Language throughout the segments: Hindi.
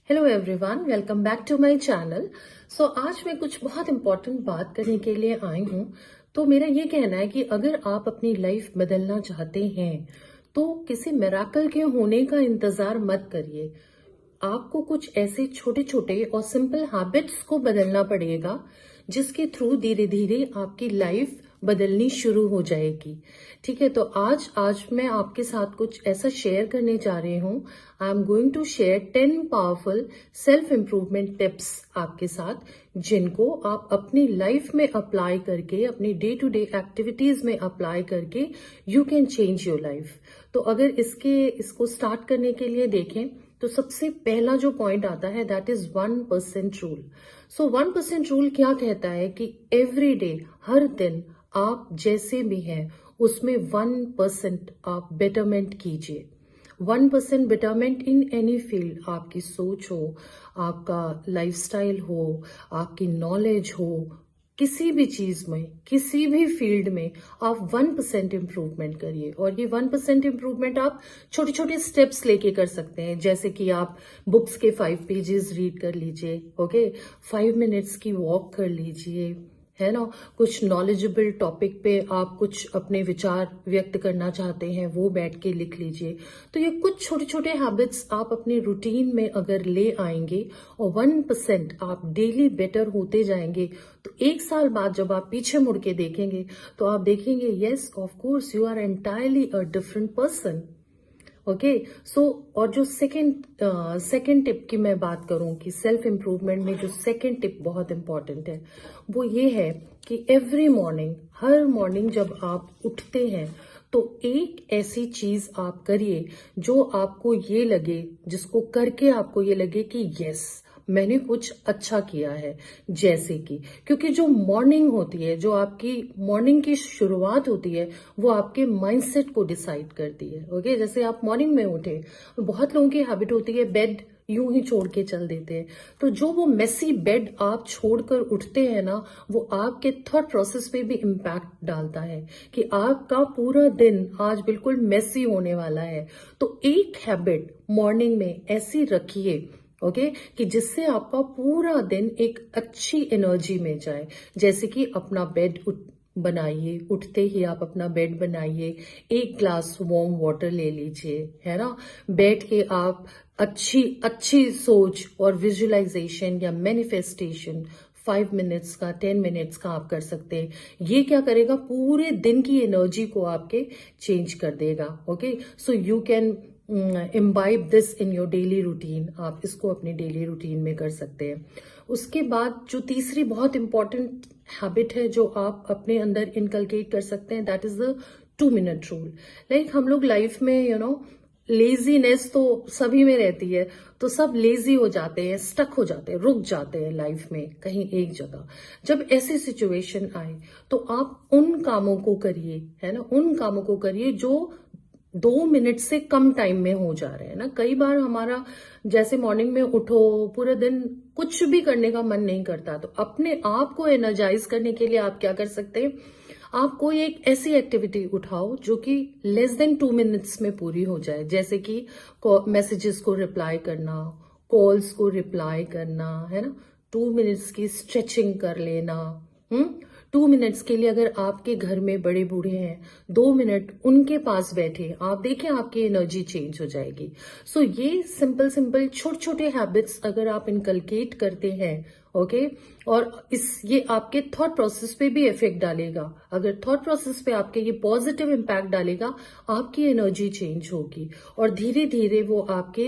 Hello everyone, welcome back to my channel. आज मैं कुछ बहुत इंपॉर्टेंट बात करने के लिए आई हूँ। तो मेरा ये कहना है कि अगर आप अपनी लाइफ बदलना चाहते हैं तो किसी मिराकल के होने का इंतजार मत करिए। आपको कुछ ऐसे छोटे छोटे और सिंपल हैबिट्स को बदलना पड़ेगा जिसके थ्रू धीरे धीरे आपकी लाइफ बदलनी शुरू हो जाएगी। ठीक है, तो आज मैं आपके साथ कुछ ऐसा शेयर करने जा रही हूँ। I am going to share 10 powerful self improvement tips आपके साथ, जिनको आप अपनी लाइफ में अप्लाई करके, अपनी डे टू डे एक्टिविटीज में अप्लाई करके you can change your life. तो अगर इसको स्टार्ट करने के लिए देखें तो सबसे पहला जो पॉइंट आता है दैट इज 1% रूल। 1% रूल क्या कहता है कि एवरी डे, हर दिन आप जैसे भी हैं उसमें 1% आप बेटरमेंट कीजिए। 1% बेटरमेंट इन एनी फील्ड, आपकी सोच हो, आपका लाइफस्टाइल हो, आपकी नॉलेज हो, किसी भी चीज में, किसी भी फील्ड में आप 1% इम्प्रूवमेंट करिए। और ये 1% इम्प्रूवमेंट आप छोटे छोटे स्टेप्स लेके कर सकते हैं, जैसे कि आप बुक्स के 5 पेजेस रीड कर लीजिए, ओके, 5 मिनट्स की वॉक कर लीजिए, है ना। कुछ नॉलेजेबल टॉपिक पे आप कुछ अपने विचार व्यक्त करना चाहते हैं, वो बैठ के लिख लीजिए। तो ये कुछ छोटे छोटे हैबिट्स आप अपने रूटीन में अगर ले आएंगे और 1% आप डेली बेटर होते जाएंगे, तो 1 साल बाद जब आप पीछे मुड़ के देखेंगे तो आप देखेंगे yes of course you are entirely a different person. Okay, और जो सेकंड टिप की मैं बात करूं कि सेल्फ इम्प्रूवमेंट में जो सेकंड टिप बहुत इंपॉर्टेंट है वो ये है कि एवरी मॉर्निंग, हर मॉर्निंग जब आप उठते हैं तो एक ऐसी चीज आप करिए जो आपको ये लगे, जिसको करके आपको ये लगे कि यस मैंने कुछ अच्छा किया है। जैसे कि, क्योंकि जो मॉर्निंग होती है, जो आपकी मॉर्निंग की शुरुआत होती है, वो आपके माइंडसेट को डिसाइड करती है। ओके, जैसे आप मॉर्निंग में उठे, बहुत लोगों की हैबिट होती है बेड यूं ही छोड़ के चल देते हैं। तो जो वो मेसी बेड आप छोड़कर उठते हैं ना, वो आपके थॉट प्रोसेस पे भी इम्पैक्ट डालता है कि आपका पूरा दिन आज बिल्कुल मेसी होने वाला है। तो एक हैबिट मॉर्निंग में ऐसी रखिए, ओके, कि जिससे आपका पूरा दिन एक अच्छी एनर्जी में जाए। जैसे कि अपना बेड बनाइए, उठते ही आप अपना बेड बनाइए, 1 ग्लास वार्म वाटर ले लीजिए, है ना। बैठ के आप अच्छी अच्छी सोच और विजुअलाइजेशन या मैनिफेस्टेशन 5 मिनट्स का, 10 मिनट्स का आप कर सकते हैं। ये क्या करेगा, पूरे दिन की एनर्जी को आपके चेंज कर देगा। Okay, so you can imbibe this in your daily routine. आप इसको अपने डेली रूटीन में कर सकते हैं। उसके बाद जो तीसरी बहुत इंपॉर्टेंट हैबिट है जो आप अपने अंदर इनकलकेट कर सकते हैं, that is the 2 minute rule. Like हम लोग लाइफ में लेजीनेस तो सभी में रहती है, तो सब लेजी हो जाते हैं, स्टक हो जाते हैं, रुक जाते हैं लाइफ में कहीं एक जगह। जब ऐसी सिचुएशन आए तो आप उन कामों को करिए, है ना, उन कामों को करिए जो 2 मिनट से कम टाइम में हो जा रहे हैं ना। कई बार हमारा, जैसे मॉर्निंग में उठो, पूरे दिन कुछ भी करने का मन नहीं करता, तो अपने आप को एनर्जाइज करने के लिए आप क्या कर सकते हैं, आप कोई एक ऐसी एक्टिविटी उठाओ जो कि लेस देन 2 मिनट्स में पूरी हो जाए। जैसे कि मैसेजेस को रिप्लाई करना, कॉल्स को रिप्लाई करना, है ना, 2 मिनट्स की स्ट्रेचिंग कर लेना। 2 मिनट्स के लिए अगर आपके घर में बड़े बूढ़े हैं, 2 मिनट उनके पास बैठे, आप देखें आपकी एनर्जी चेंज हो जाएगी। ये सिंपल सिंपल छोटे छोटे हैबिट्स अगर आप इनकलकेट करते हैं, ओके, और ये आपके थॉट प्रोसेस पे भी इफेक्ट डालेगा। अगर थॉट प्रोसेस पे आपके ये पॉजिटिव इम्पैक्ट डालेगा, आपकी एनर्जी चेंज होगी और धीरे धीरे वो आपके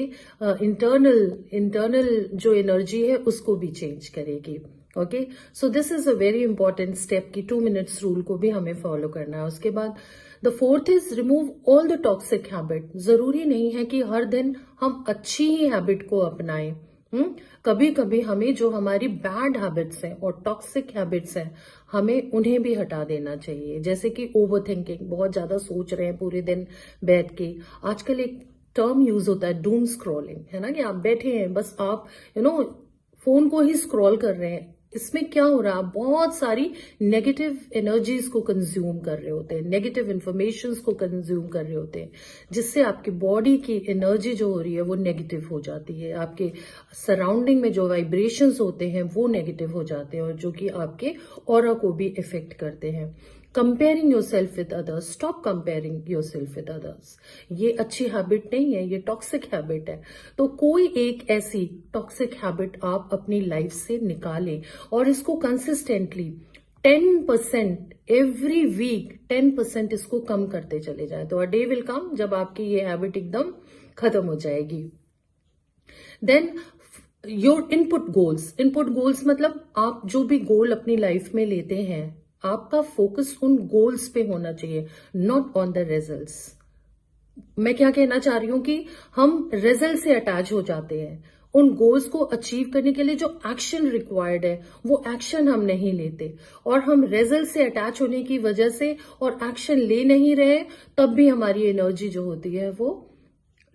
इंटरनल जो एनर्जी है उसको भी चेंज करेगी। Okay, so this is a very important step कि 2 मिनट्स रूल को भी हमें फॉलो करना है। उसके बाद the fourth is remove all the toxic habit. जरूरी नहीं है कि हर दिन हम अच्छी ही हैबिट को अपनाएं। कभी कभी हमें जो हमारी बैड हैबिट्स हैं और टॉक्सिक हैबिट्स हैं, हमें उन्हें भी हटा देना चाहिए। जैसे कि ओवर थिंकिंग, बहुत ज्यादा सोच रहे हैं पूरे दिन बैठ के। आजकल एक टर्म यूज होता है डूम स्क्रॉलिंग, है ना, कि आप बैठे हैं, बस आप फोन को ही स्क्रॉल कर रहे हैं इसमें क्या हो रहा है, आप बहुत सारी नेगेटिव एनर्जीज को कंज्यूम कर रहे होते हैं, नेगेटिव इंफॉर्मेशंस को कंज्यूम कर रहे होते हैं, जिससे आपकी बॉडी की एनर्जी जो हो रही है वो नेगेटिव हो जाती है, आपके सराउंडिंग में जो वाइब्रेशंस होते हैं वो नेगेटिव हो जाते हैं, और जो कि आपके ऑरा को भी इफेक्ट करते हैं। Comparing your self with others, stop comparing your self with others. ये अच्छी हैबिट नहीं है, ये टॉक्सिक हैबिट है। तो कोई एक ऐसी टॉक्सिक हैबिट आप अपनी लाइफ से निकालें और इसको कंसिस्टेंटली 10% एवरी वीक 10% इसको कम करते चले जाए, तो अ डे विल कम जब आपकी ये हैबिट एकदम खत्म हो जाएगी। देन योर इनपुट गोल्स मतलब आप जो भी गोल अपनी लाइफ में लेते हैं, आपका फोकस उन गोल्स पे होना चाहिए, नॉट ऑन द रिजल्ट्स। मैं क्या कहना चाह रही हूं कि हम रिजल्ट से अटैच हो जाते हैं, उन गोल्स को अचीव करने के लिए जो एक्शन रिक्वायर्ड है वो एक्शन हम नहीं लेते, और हम रिजल्ट से अटैच होने की वजह से और एक्शन ले नहीं रहे, तब भी हमारी एनर्जी जो होती है वो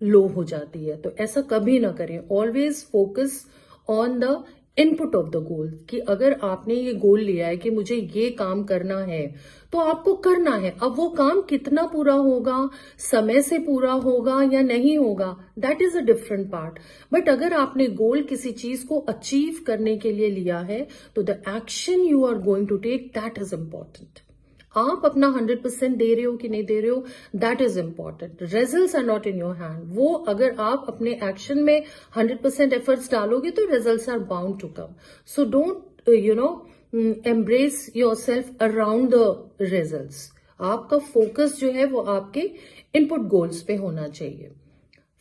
लो हो जाती है। तो ऐसा कभी ना करें, always focus on the input of the goal, कि अगर आपने ये गोल लिया है कि मुझे ये काम करना है तो आपको करना है। अब वो काम कितना पूरा होगा, समय से पूरा होगा या नहीं होगा, that is a different part. But अगर आपने गोल किसी चीज को अचीव करने के लिए लिया है, तो the action you are going to take, that is important. आप अपना 100% दे रहे हो कि नहीं दे रहे हो, that is important. Results are not in your hand. वो अगर आप अपने एक्शन में 100% एफर्ट्स डालोगे तो results are bound to come. So don't embrace your self around the results. आपका फोकस जो है वो आपके इनपुट गोल्स पे होना चाहिए।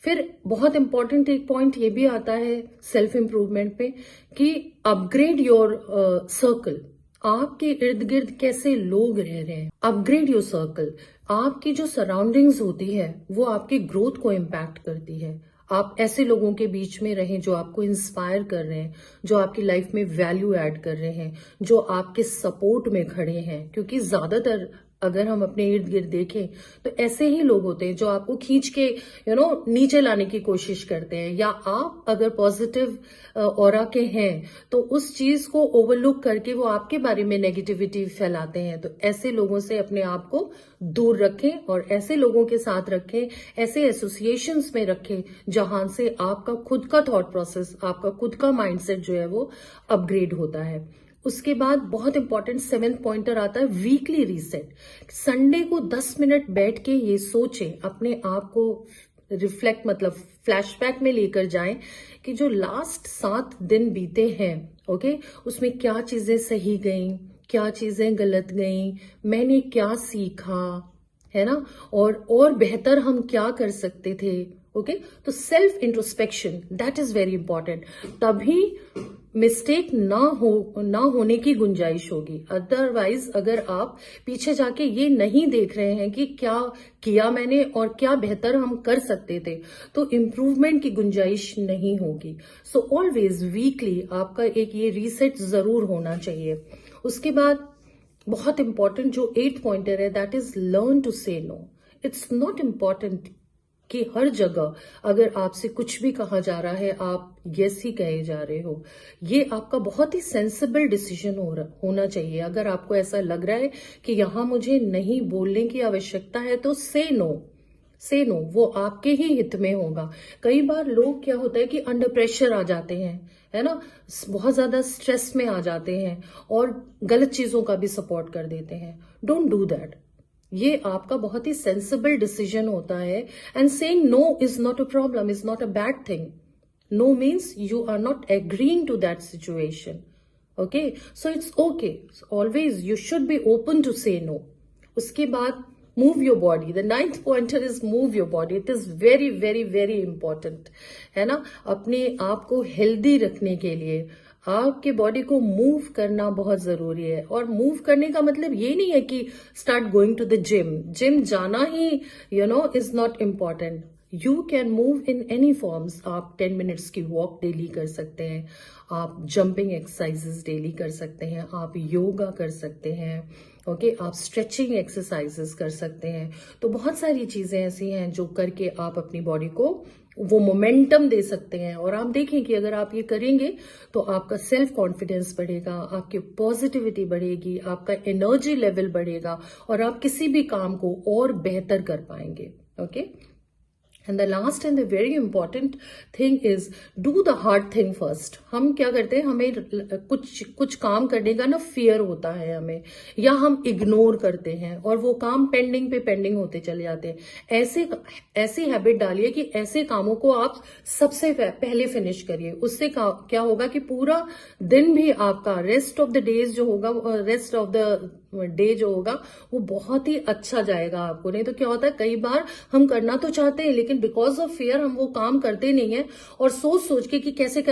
फिर बहुत इंपॉर्टेंट एक पॉइंट ये भी आता है सेल्फ इंप्रूवमेंट पे, कि अपग्रेड योर सर्कल। आपके इर्द गिर्द कैसे लोग रह रहे हैं, अपग्रेड योर सर्कल। आपकी जो सराउंडिंग्स होती है वो आपकी ग्रोथ को इम्पैक्ट करती है। आप ऐसे लोगों के बीच में रहें जो आपको इंस्पायर कर रहे हैं, जो आपकी लाइफ में वैल्यू ऐड कर रहे हैं, जो आपके सपोर्ट में खड़े हैं, क्योंकि ज्यादातर अगर हम अपने इर्द गिर्द देखें तो ऐसे ही लोग होते हैं जो आपको खींच के नीचे लाने की कोशिश करते हैं, या आप अगर पॉजिटिव ऑरा के हैं तो उस चीज को ओवरलुक करके वो आपके बारे में नेगेटिविटी फैलाते हैं। तो ऐसे लोगों से अपने आप को दूर रखें और ऐसे लोगों के साथ रखें, ऐसे एसोसिएशंस में रखें जहां से आपका खुद का थॉट प्रोसेस, आपका खुद का माइंडसेट जो है वो अपग्रेड होता है। उसके बाद बहुत इंपॉर्टेंट 7th पॉइंटर आता है वीकली रीसेट। संडे को 10 मिनट बैठ के ये सोचें, अपने आप को रिफ्लेक्ट मतलब फ्लैशबैक में लेकर जाएं कि जो लास्ट 7 दिन बीते हैं, ओके, उसमें क्या चीजें सही गईं, क्या चीजें गलत गईं, मैंने क्या सीखा, है ना, और बेहतर हम क्या कर सकते थे। ओके, तो self introspection that is very important. तभी मिस्टेक ना होने की गुंजाइश होगी। अदरवाइज अगर आप पीछे जाके ये नहीं देख रहे हैं कि क्या किया मैंने और क्या बेहतर हम कर सकते थे, तो इम्प्रूवमेंट की गुंजाइश नहीं होगी। सो ऑलवेज वीकली आपका एक ये रीसेट जरूर होना चाहिए। उसके बाद बहुत इंपॉर्टेंट जो 8th पॉइंटर है, that is learn to say no. It's not important कि हर जगह अगर आपसे कुछ भी कहा जा रहा है आप यस ही कहे जा रहे हो। ये आपका बहुत ही सेंसिबल डिसीजन होना चाहिए। अगर आपको ऐसा लग रहा है कि यहां मुझे नहीं बोलने की आवश्यकता है तो से नो, वो आपके ही हित में होगा। कई बार लोग क्या होता है कि अंडर प्रेशर आ जाते हैं, है ना, बहुत ज्यादा स्ट्रेस में आ जाते हैं और गलत चीजों का भी सपोर्ट कर देते हैं। Don't do that. ये आपका बहुत ही सेंसिबल डिसीजन होता है। And saying no is not a problem, is not a bad thing. No means you are not agreeing to that situation. Okay, so it's okay, always you should be open to say no. उसके बाद move your body. The 9th pointer is move your body. It is very very very important, है ना। अपने आप को हेल्दी रखने के लिए आपके बॉडी को मूव करना बहुत जरूरी है। और मूव करने का मतलब ये नहीं है कि start going to the gym जाना ही is not important. You can move in any forms. आप 10 मिनट्स की वॉक डेली कर सकते हैं, आप जंपिंग एक्सरसाइजेस डेली कर सकते हैं, आप योगा कर सकते हैं, ओके, आप स्ट्रेचिंग एक्सरसाइजेस कर सकते हैं। तो बहुत सारी चीजें ऐसी हैं जो करके आप अपनी बॉडी को वो मोमेंटम दे सकते हैं। और आप देखें कि अगर आप ये करेंगे तो आपका सेल्फ कॉन्फिडेंस बढ़ेगा, आपकी पॉजिटिविटी बढ़ेगी, आपका एनर्जी लेवल बढ़ेगा और आप किसी भी काम को और बेहतर कर पाएंगे। Okay, and the last and the very important thing is do the hard thing first. हम क्या करते हैं, हमें कुछ काम करने का ना फियर होता है हमें, या हम इग्नोर करते हैं और वो काम पेंडिंग पे पेंडिंग होते चले जाते हैं। ऐसी हैबिट डालिए कि ऐसे कामों को आप सबसे पहले फिनिश करिए। उससे क्या होगा कि पूरा दिन भी आपका, रेस्ट ऑफ द डेज जो होगा, रेस्ट ऑफ द डे जो होगा वो बहुत ही अच्छा जाएगा आपको। नहीं तो क्या होता है, कई बार हम करना तो चाहते हैं लेकिन बिकॉज ऑफ फियर हम वो काम करते नहीं है, और सोच सोच के कि कैसे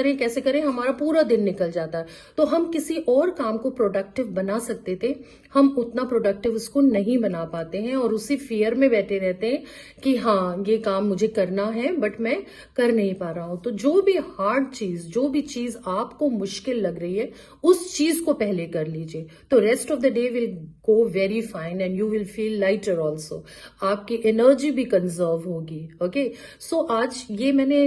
करें हमारा पूरा दिन निकल जाता है। तो हम किसी और काम को प्रोडक्टिव बना सकते थे, हम उतना प्रोडक्टिव उसको नहीं बना पाते हैं और उसी फियर में बैठे रहते हैं कि हाँ ये काम मुझे करना है बट मैं कर नहीं पा रहा हूं। तो जो भी हार्ड चीज, जो भी चीज आपको मुश्किल लग रही है, उस चीज को पहले कर लीजिए, तो rest of the day will go very fine and you will feel lighter also. आपकी एनर्जी भी कंजर्व होगी। ओके, सो आज ये मैंने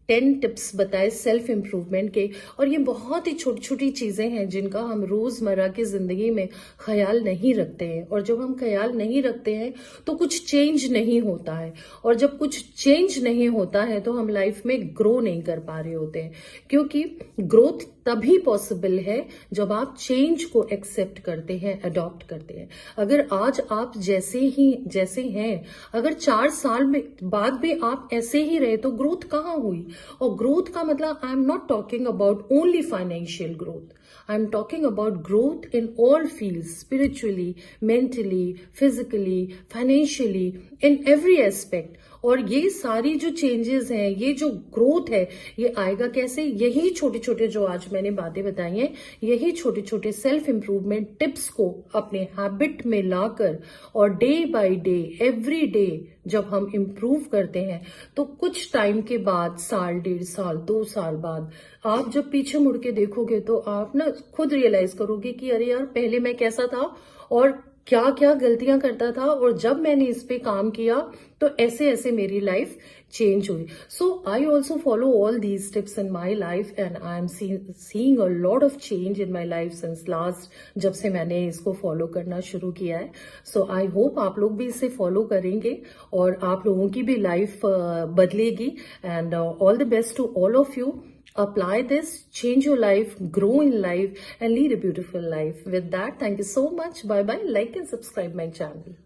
10 टिप्स बताए सेल्फ इंप्रूवमेंट के, और ये बहुत ही छोटी छोटी चीजें हैं जिनका हम रोजमर्रा की जिंदगी में ख्याल नहीं रखते हैं। और जब हम ख्याल नहीं रखते हैं तो कुछ चेंज नहीं होता है, और जब कुछ चेंज नहीं होता है तो हम लाइफ में ग्रो नहीं कर पा रहे होते हैं। क्योंकि ग्रोथ तभी पॉसिबल है जब आप चेंज को एक्सेप्ट करते हैं, अडॉप्ट करते हैं। अगर आज आप जैसे हैं, अगर 4 साल में बाद भी आप ऐसे ही रहे तो ग्रोथ कहाँ हुई? और ग्रोथ का मतलब, I am not talking about only financial growth, I am talking about growth in all field, spiritually, mentally, physically, financially, in every aspect. और ये सारी जो चेंजेस हैं, ये जो ग्रोथ है, ये आएगा कैसे? यही छोटे छोटे जो आज मैंने बातें बताई हैं, यही छोटे छोटे सेल्फ इंप्रूवमेंट टिप्स को अपने हैबिट में लाकर, और day by day, every day जब हम इंप्रूव करते हैं तो कुछ टाइम के बाद, साल, 1.5 साल, 2 साल बाद, आप जब पीछे मुड़ के देखोगे तो आप ना खुद रियलाइज करोगे कि अरे यार पहले मैं कैसा था और क्या क्या गलतियां करता था, और जब मैंने इस पे काम किया तो ऐसे ऐसे मेरी लाइफ चेंज हुई। So I also follow all these tips in my life and I am seeing a lot of change in my life since last, जब से मैंने इसको फॉलो करना शुरू किया है। सो आई होप आप लोग भी इसे फॉलो करेंगे और आप लोगों की भी लाइफ बदलेगी। And all the best to all of you. Apply this, change your life, grow in life, and lead a beautiful life. With that, thank you so much. Bye bye. Like and subscribe my channel.